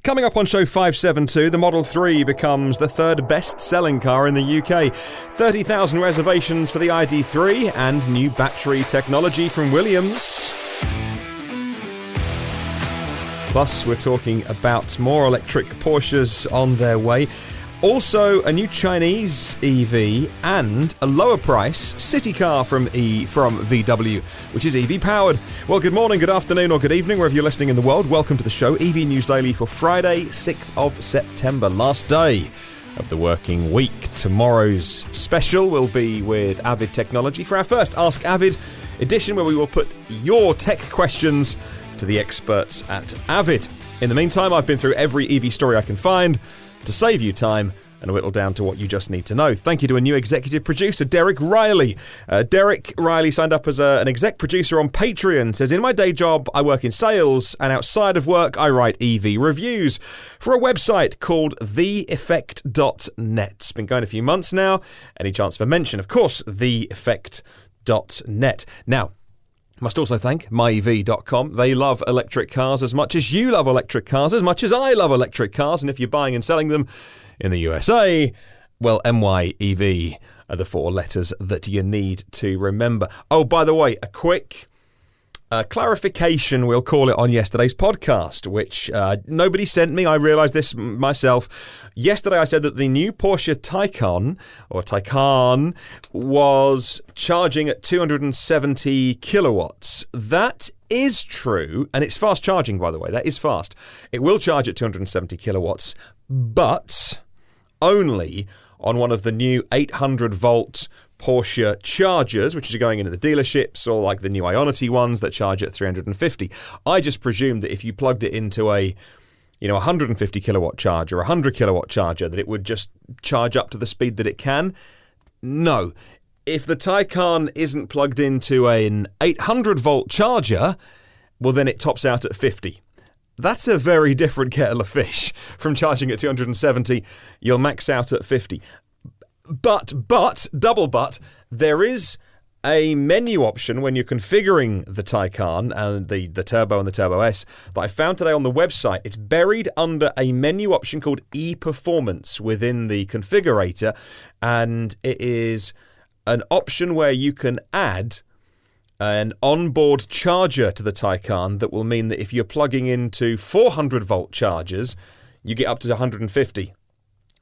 Coming up on show 572, the Model 3 becomes the third best-selling car in the UK. 30,000 reservations for the ID.3 and new battery technology from Williams. Plus, we're talking about more electric Porsches on their way. Also, a new Chinese EV and a lower price city car from VW, which is EV powered. Well, good morning, good afternoon, or good evening, wherever you're listening in the world. Welcome to the show, EV News Daily for Friday, 6th of September, last day of the working week. Tomorrow's special will be with Avid Technology for our first Ask Avid edition, where we will put your tech questions to the experts at Avid. In the meantime, I've been through every EV story I can find to save you time and whittle down to what you just need to know. Thank you to a new executive producer, Derek Riley. Derek Riley signed up as an exec producer on Patreon. Says, in my day job, I work in sales, and outside of work, I write EV reviews for a website called theeffect.net. It's been going a few months now. Any chance for mention? Of course, theeffect.net. Now, must also thank myev.com. They love electric cars as much as you love electric cars, as much as I love electric cars. And if you're buying and selling them in the USA, well, MYEV are the four letters that you need to remember. Oh, by the way, a quick clarification, we'll call it, on yesterday's podcast, which nobody sent me. I realised this myself. Yesterday I said that the new Porsche Taycan, or Taycan, was charging at 270 kilowatts. That is true, and it's fast charging, by the way. That is fast. It will charge at 270 kilowatts, but only on one of the new 800-volt Porsche chargers, which are going into the dealerships, or like the new Ionity ones that charge at 350. I just presumed that if you plugged it into a 150 kilowatt charger, a 100 kilowatt charger, that it would just charge up to the speed that it can. No. If the Taycan isn't plugged into an 800 volt charger, well, then it tops out at 50. That's a very different kettle of fish from charging at 270. You'll max out at 50. But, double but, there is a menu option when you're configuring the Taycan and the Turbo and the Turbo S that I found today on the website. It's buried under a menu option called e-Performance within the configurator, and it is an option where you can add an onboard charger to the Taycan that will mean that if you're plugging into 400 volt chargers, you get up to 150.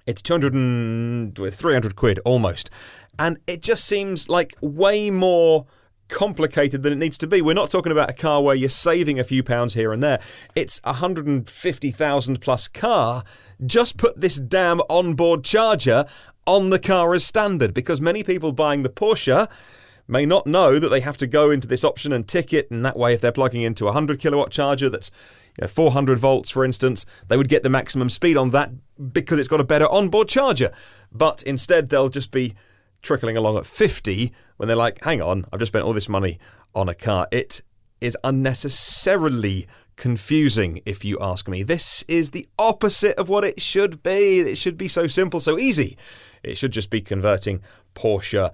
It's 300 quid almost. And it just seems like way more complicated than it needs to be. We're not talking about a car where you're saving a few pounds here and there. It's a 150,000 plus car. Just put this damn onboard charger on the car as standard, because many people buying the Porsche may not know that they have to go into this option and tick it, and that way if they're plugging into a 100 kilowatt charger that's 400 volts, for instance, they would get the maximum speed on that because it's got a better onboard charger. But instead, they'll just be trickling along at 50 when they're like, hang on, I've just spent all this money on a car. It is unnecessarily confusing, if you ask me. This is the opposite of what it should be. It should be so simple, so easy. It should just be converting Porsche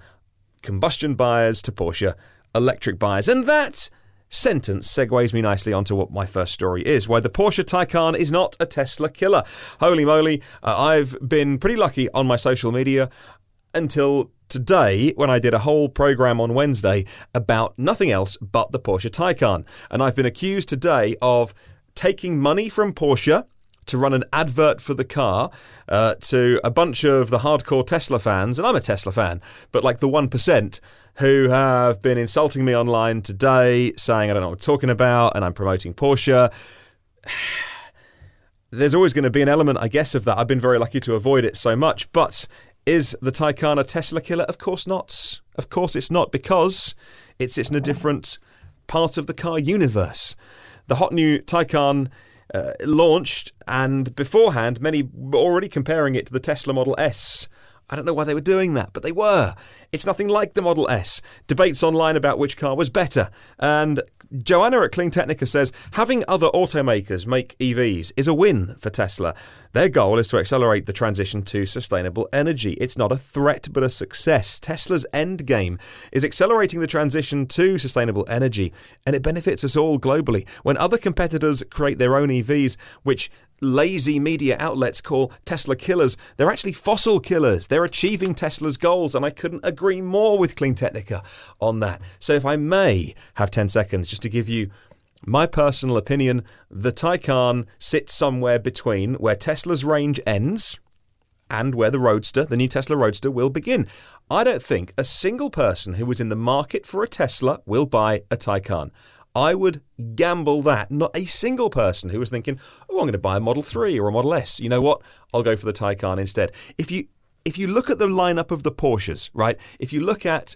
combustion buyers to Porsche electric buyers. And that sentence segues me nicely onto what my first story is, why the Porsche Taycan is not a Tesla killer. Holy moly, I've been pretty lucky on my social media until today, when I did a whole program on Wednesday about nothing else but the Porsche Taycan. And I've been accused today of taking money from Porsche to run an advert for the car to a bunch of the hardcore Tesla fans, and I'm a Tesla fan, but like the 1%, who have been insulting me online today, saying I don't know what I'm talking about, and I'm promoting Porsche. There's always going to be an element, I guess, of that. I've been very lucky to avoid it so much, but is the Taycan a Tesla killer? Of course not. Of course it's not, because it sits in a different part of the car universe. The hot new Taycan launched, and beforehand, many were already comparing it to the Tesla Model S. I don't know why they were doing that, but they were. It's nothing like the Model S. Debates online about which car was better. And Johanna at Clean Technica says, having other automakers make EVs is a win for Tesla. Their goal is to accelerate the transition to sustainable energy. It's not a threat, but a success. Tesla's endgame is accelerating the transition to sustainable energy, and it benefits us all globally. When other competitors create their own EVs, which lazy media outlets call Tesla killers, they're actually fossil killers. They're achieving Tesla's goals, and I couldn't agree more with Clean Technica on that. So if I may have 10 seconds just to give you my personal opinion, the Taycan sits somewhere between where Tesla's range ends and where the Roadster, the new Tesla Roadster, will begin. I don't think a single person who was in the market for a Tesla will buy a Taycan. I would gamble that not a single person who was thinking, oh, I'm going to buy a Model 3 or a Model S. You know what? I'll go for the Taycan instead. If you look at the lineup of the Porsches, right? If you look at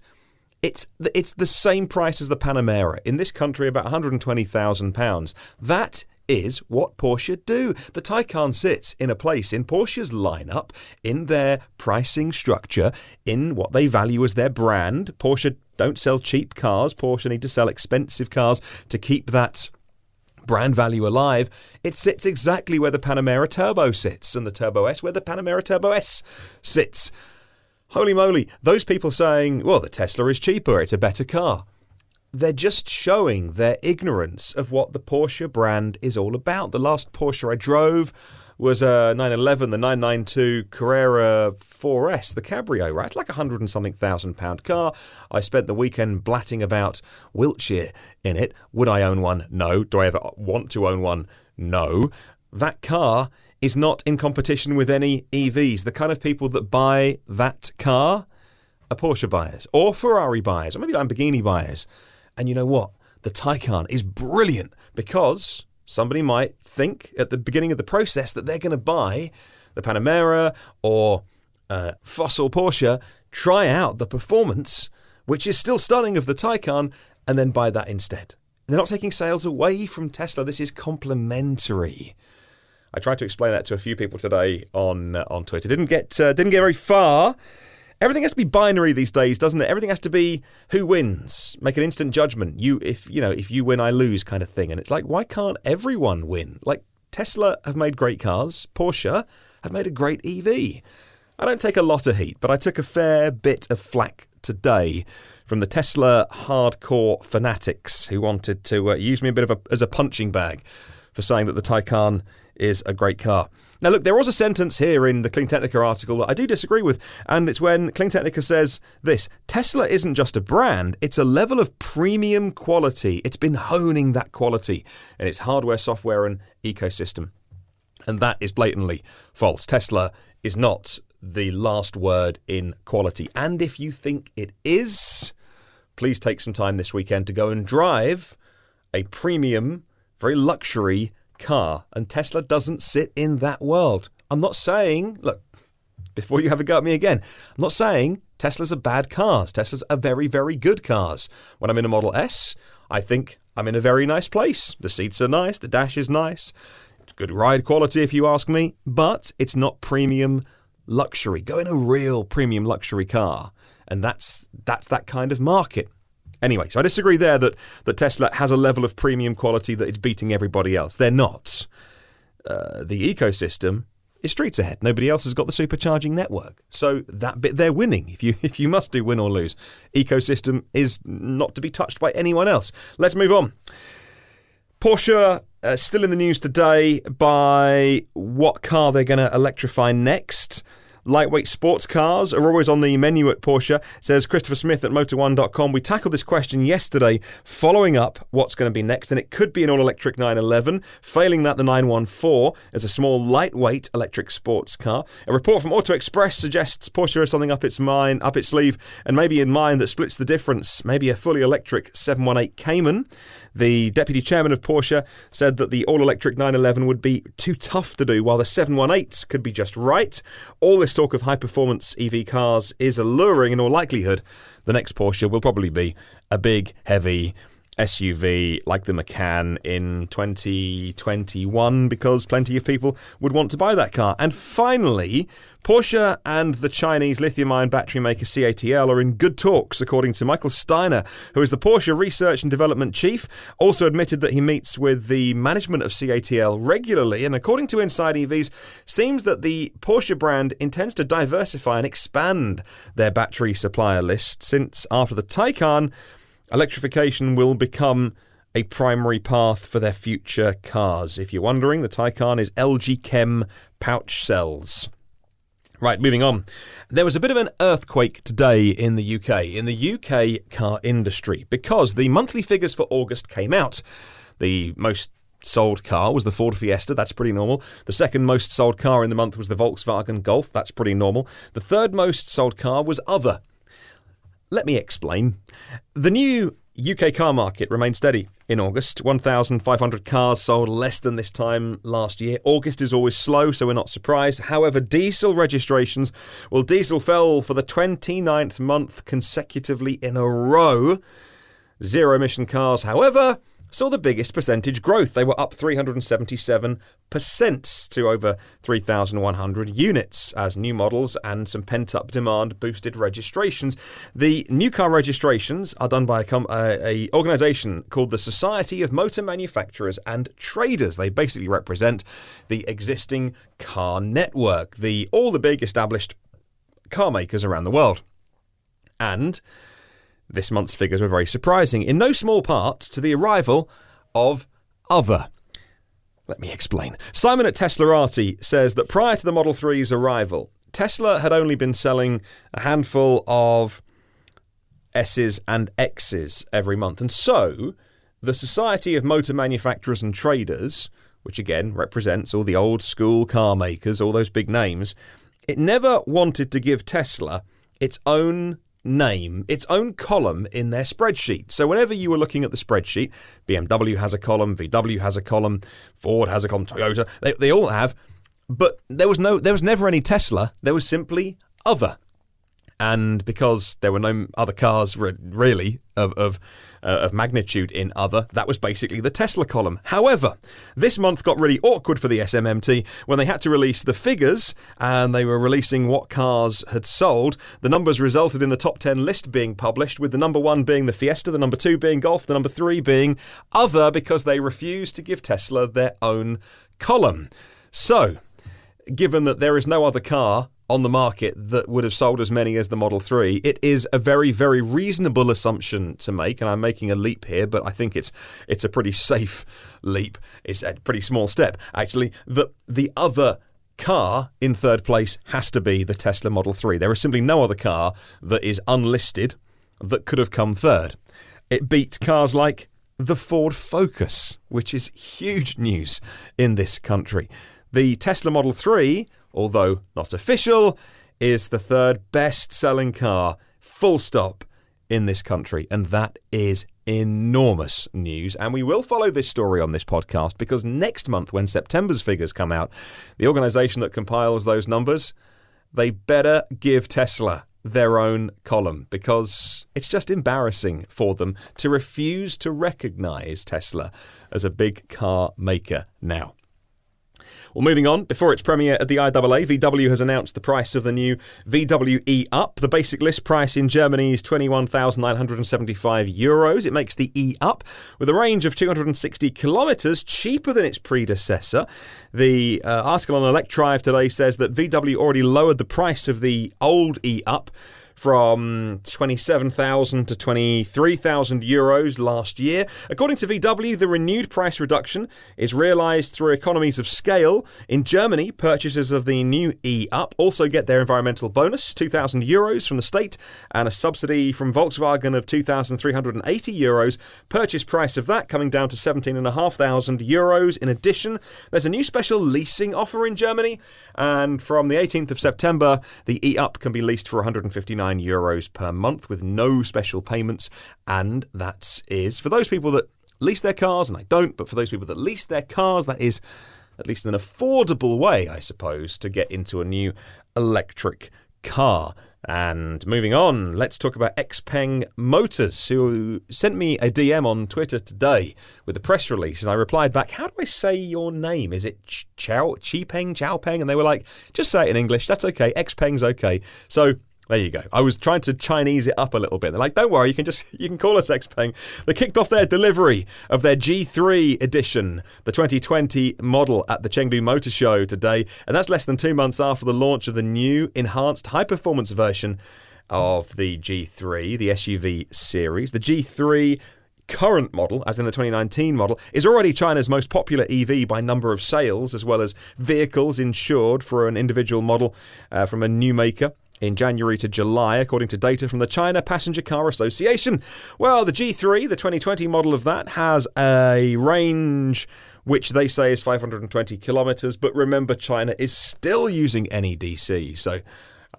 it's the same price as the Panamera. In this country, about £120,000. That is what Porsche do. The Taycan sits in a place in Porsche's lineup, in their pricing structure, in what they value as their brand. Porsche don't sell cheap cars. Porsche need to sell expensive cars to keep that brand value alive. It sits exactly where the Panamera Turbo sits, and the Turbo S where the Panamera Turbo S sits. Holy moly, those people saying, well, the Tesla is cheaper, it's a better car. They're just showing their ignorance of what the Porsche brand is all about. The last Porsche I drove was a 911, the 992 Carrera 4S, the Cabrio, right? It's like £100 and something thousand car. I spent the weekend blatting about Wiltshire in it. Would I own one? No. Do I ever want to own one? No. That car is not in competition with any EVs. The kind of people that buy that car are Porsche buyers or Ferrari buyers or maybe Lamborghini buyers. And you know what? The Taycan is brilliant because somebody might think at the beginning of the process that they're going to buy the Panamera or fossil Porsche, try out the performance, which is still stunning, of the Taycan, and then buy that instead. They're not taking sales away from Tesla. This is complementary. I tried to explain that to a few people today on Twitter. Didn't get very far. Everything has to be binary these days, doesn't it? Everything has to be who wins. Make an instant judgment. If you win, I lose kind of thing. And it's like, why can't everyone win? Like, Tesla have made great cars. Porsche have made a great EV. I don't take a lot of heat, but I took a fair bit of flack today from the Tesla hardcore fanatics who wanted to use me a bit as a punching bag for saying that the Taycan is a great car. Now, look, there was a sentence here in the Clean Technica article that I do disagree with, and it's when Clean Technica says this: Tesla isn't just a brand, it's a level of premium quality. It's been honing that quality in its hardware, software, and ecosystem. And that is blatantly false. Tesla is not the last word in quality. And if you think it is, please take some time this weekend to go and drive a premium, very luxury car, and Tesla doesn't sit in that world. I'm not saying, look, before you have a go at me again, I'm not saying Teslas are bad cars. Teslas are very, very good cars. When I'm in a Model S, I think I'm in a very nice place. The seats are nice, the dash is nice. It's good ride quality if you ask me, but it's not premium luxury. Go in a real premium luxury car, and that's that kind of market. Anyway, so I disagree there that Tesla has a level of premium quality that it's beating everybody else. They're not. The ecosystem is streets ahead. Nobody else has got the supercharging network. So that bit they're winning. If you must do win or lose. Ecosystem is not to be touched by anyone else. Let's move on. Porsche still in the news today by what car they're going to electrify next. Lightweight sports cars are always on the menu at Porsche, says Christopher Smith at Motor1.com. We tackled this question yesterday, following up what's going to be next, and it could be an all-electric 911. Failing that, the 914 is a small, lightweight electric sports car. A report from Auto Express suggests Porsche has something up its sleeve, and maybe in mind that splits the difference. Maybe a fully electric 718 Cayman. The deputy chairman of Porsche said that the all-electric 911 would be too tough to do, while the 718 could be just right. All this talk of high-performance EV cars is alluring. In all likelihood, the next Porsche will probably be a big, heavy SUV like the Macan in 2021, because plenty of people would want to buy that car. And finally, Porsche and the Chinese lithium-ion battery maker CATL are in good talks, according to Michael Steiner, who is the Porsche Research and Development Chief, also admitted that he meets with the management of CATL regularly, and according to Inside EVs, seems that the Porsche brand intends to diversify and expand their battery supplier list, since after the Taycan, electrification will become a primary path for their future cars. If you're wondering, the Taycan is LG Chem pouch cells. Right, moving on. There was a bit of an earthquake today in the UK car industry, because the monthly figures for August came out. The most sold car was the Ford Fiesta, that's pretty normal. The second most sold car in the month was the Volkswagen Golf, that's pretty normal. The third most sold car was Other. Let me explain. The new UK car market remained steady in August. 1,500 cars sold less than this time last year. August is always slow, so we're not surprised. However, diesel registrations, well, diesel fell for the 29th month consecutively in a row. Zero-emission cars, however, saw the biggest percentage growth. They were up 377% to over 3,100 units as new models and some pent-up demand boosted registrations. The new car registrations are done by a organisation called the Society of Motor Manufacturers and Traders. They basically represent the existing car network, all the big established car makers around the world. And this month's figures were very surprising, in no small part to the arrival of Other. Let me explain. Simon at Teslarati says that prior to the Model 3's arrival, Tesla had only been selling a handful of S's and X's every month. And so, the Society of Motor Manufacturers and Traders, which again represents all the old school car makers, all those big names, it never wanted to give Tesla its own name, its own column in their spreadsheet. So whenever you were looking at the spreadsheet, BMW has a column, VW has a column, Ford has a column, Toyota, they all have, but there was never any Tesla, there was simply Other. And because there were no other cars really of magnitude in Other, that was basically the Tesla column. However, this month got really awkward for the SMMT when they had to release the figures and they were releasing what cars had sold. The numbers resulted in the top 10 list being published, with the number 1 being the Fiesta, the number 2 being Golf, the number 3 being Other, because they refused to give Tesla their own column. So, given that there is no other car on the market that would have sold as many as the Model 3, it is a very, very reasonable assumption to make, and I'm making a leap here, but I think it's a pretty safe leap. It's a pretty small step, actually, that the other car in third place has to be the Tesla Model 3. There is simply no other car that is unlisted that could have come third. It beats cars like the Ford Focus, which is huge news in this country. The Tesla Model 3, although not official, is the third best-selling car, full stop, in this country. And that is enormous news. And we will follow this story on this podcast, because next month, when September's figures come out, the organisation that compiles those numbers, they better give Tesla their own column, because it's just embarrassing for them to refuse to recognise Tesla as a big car maker now. Well, moving on, before its premiere at the IAA, VW has announced the price of the new VW E-Up. The basic list price in Germany is €21,975. It makes the E-Up, with a range of 260 kilometres, cheaper than its predecessor. The article on Electrive today says that VW already lowered the price of the old E-Up from 27,000 to 23,000 euros last year. According to VW, the renewed price reduction is realised through economies of scale. In Germany, purchasers of the new E-Up also get their environmental bonus, 2,000 euros from the state, and a subsidy from Volkswagen of 2,380 euros. Purchase price of that coming down to 17,500 euros. In addition, there's a new special leasing offer in Germany, and from the 18th of September, the E-Up can be leased for 159 euros per month with no special payments. And that is for those people that lease their cars, and I don't, but for those people that lease their cars, that is at least an affordable way, I suppose, to get into a new electric car. And moving on, let's talk about XPeng Motors, who sent me a DM on Twitter today with a press release, and I replied back, how do I say your name? Is it Chipeng? And they were like, just say it in English, that's okay, XPeng's okay. So there you go. I was trying to Chinese it up a little bit. They're like, don't worry, you can call us XPeng. They kicked off their delivery of their G3 edition, the 2020 model, at the Chengdu Motor Show today. And that's less than 2 months after the launch of the new enhanced high-performance version of the G3, the SUV series. The G3 current model, as in the 2019 model, is already China's most popular EV by number of sales, as well as vehicles insured for an individual model from a new maker in January to July, according to data from the China Passenger Car Association. Well, the G3, the 2020 model of that, has a range which they say is 520 kilometers, but remember, China is still using NEDC, so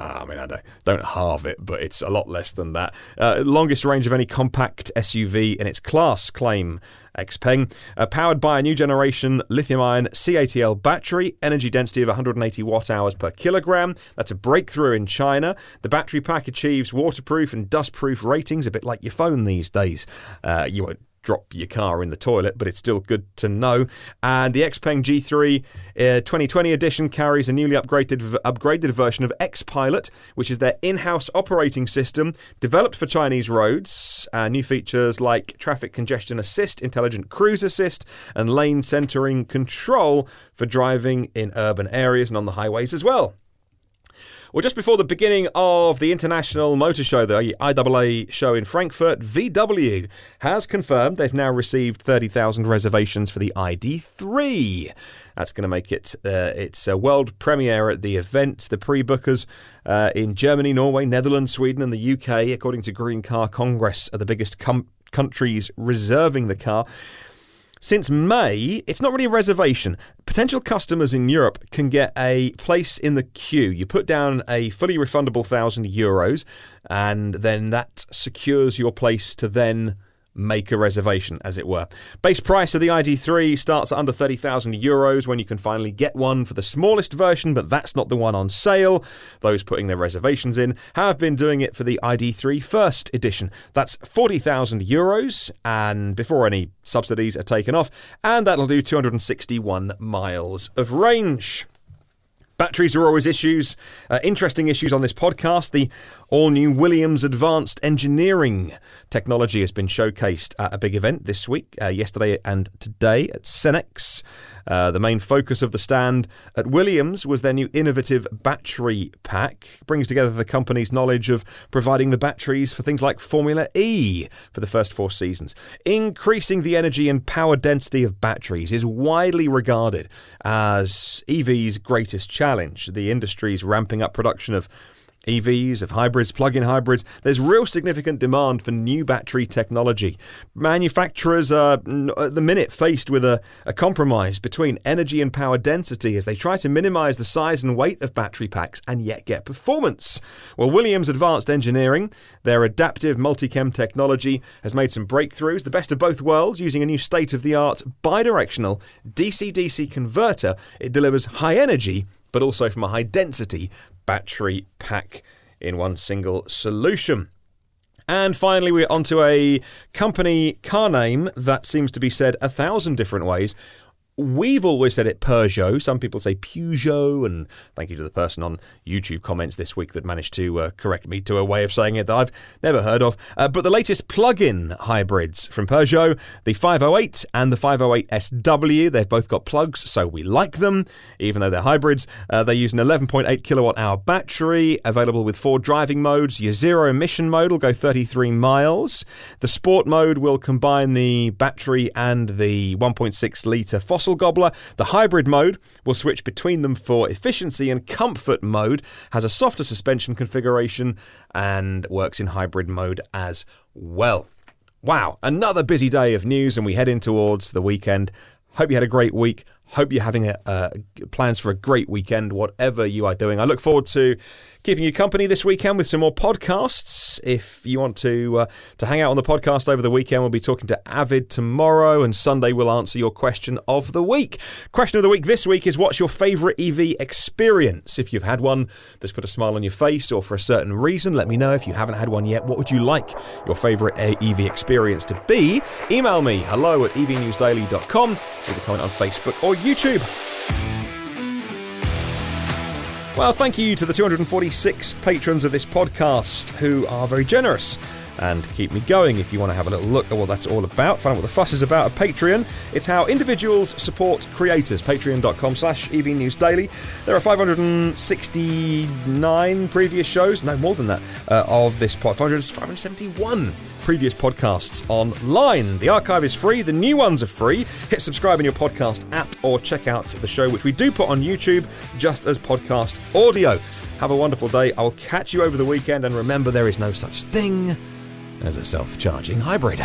I don't halve it, but it's a lot less than that. Longest range of any compact SUV in its class, claim XPeng. Powered by a new generation lithium-ion CATL battery, energy density of 180 watt-hours per kilogram. That's a breakthrough in China. The battery pack achieves waterproof and dust-proof ratings, a bit like your phone these days. You won't drop your car in the toilet, but it's still good to know. And the XPeng G3 2020 edition carries a newly upgraded version of X-Pilot, which is their in-house operating system developed for Chinese roads. New features like traffic congestion assist, intelligent cruise assist, and lane centering control for driving in urban areas and on the highways as well. Well, just before the beginning of the International Motor Show, the IAA show in Frankfurt, VW has confirmed they've now received 30,000 reservations for the ID.3. That's going to make it its world premiere at the event. The pre-bookers in Germany, Norway, Netherlands, Sweden and the UK, according to Green Car Congress, are the biggest countries reserving the car. Since May, it's not really a reservation. Potential customers in Europe can get a place in the queue. You put down a fully refundable €1,000 and then that secures your place to then make a reservation, as it were. Base price of the ID.3 starts at under €30,000 when you can finally get one for the smallest version, but that's not the one on sale. Those putting their reservations in have been doing it for the ID.3 First Edition. That's €40,000 and before any subsidies are taken off, and that'll do 261 miles of range. Batteries are always interesting issues on this podcast. The all-new Williams Advanced Engineering technology has been showcased at a big event this week, yesterday and today at Cenex. The main focus of the stand at Williams was their new innovative battery pack. It brings together the company's knowledge of providing the batteries for things like Formula E for the first 4 seasons. Increasing the energy and power density of batteries is widely regarded as EV's greatest challenge. The industry's ramping up production of EVs, of hybrids, plug-in hybrids. There's real significant demand for new battery technology. Manufacturers are at the minute faced with a compromise between energy and power density as they try to minimize the size and weight of battery packs and yet get performance. Well, Williams Advanced Engineering, their adaptive multi-chem technology, has made some breakthroughs, the best of both worlds, using a new state-of-the-art bidirectional DC-DC converter. It delivers high energy, but also from a high density battery pack in one single solution. And finally, we're onto a company car name that seems to be said 1,000 different ways. We've always said it Peugeot. Some people say Peugeot, and thank you to the person on YouTube comments this week that managed to correct me to a way of saying it that I've never heard of. But the latest plug-in hybrids from Peugeot, the 508 and the 508SW, they've both got plugs, so we like them, even though they're hybrids. They use an 11.8 kilowatt-hour battery, available with 4 driving modes. Your zero-emission mode will go 33 miles. The sport mode will combine the battery and the 1.6-litre fossil gobbler. The hybrid mode will switch between them for efficiency, and comfort mode has a softer suspension configuration and works in hybrid mode as well. Wow, another busy day of news, and we head in towards the weekend. Hope you had a great week. Hope you're having plans for a great weekend, whatever you are doing. I look forward to keeping you company this weekend with some more podcasts. If you want to hang out on the podcast over the weekend, we'll be talking to Avid tomorrow, and Sunday we'll answer your question of the week. Question of the week this week is, what's your favourite EV experience? If you've had one that's put a smile on your face, or for a certain reason, let me know. If you haven't had one yet, what would you like your favourite EV experience to be? Email me, hello@evnewsdaily.com, leave a comment on Facebook or YouTube. Well, thank you to the 246 patrons of this podcast who are very generous and keep me going. If you want to have a little look at what that's all about, find out what the fuss is about at Patreon. It's how individuals support creators. Patreon.com/EVNewsDaily. There are 569 previous shows, no more than that, of this pod. 571 previous podcasts online. The archive is free, the new ones are free. Hit subscribe in your podcast app or check out the show, which we do put on YouTube just as podcast audio. Have a wonderful day. I'll catch you over the weekend, and remember, there is no such thing as a self-charging hybrid.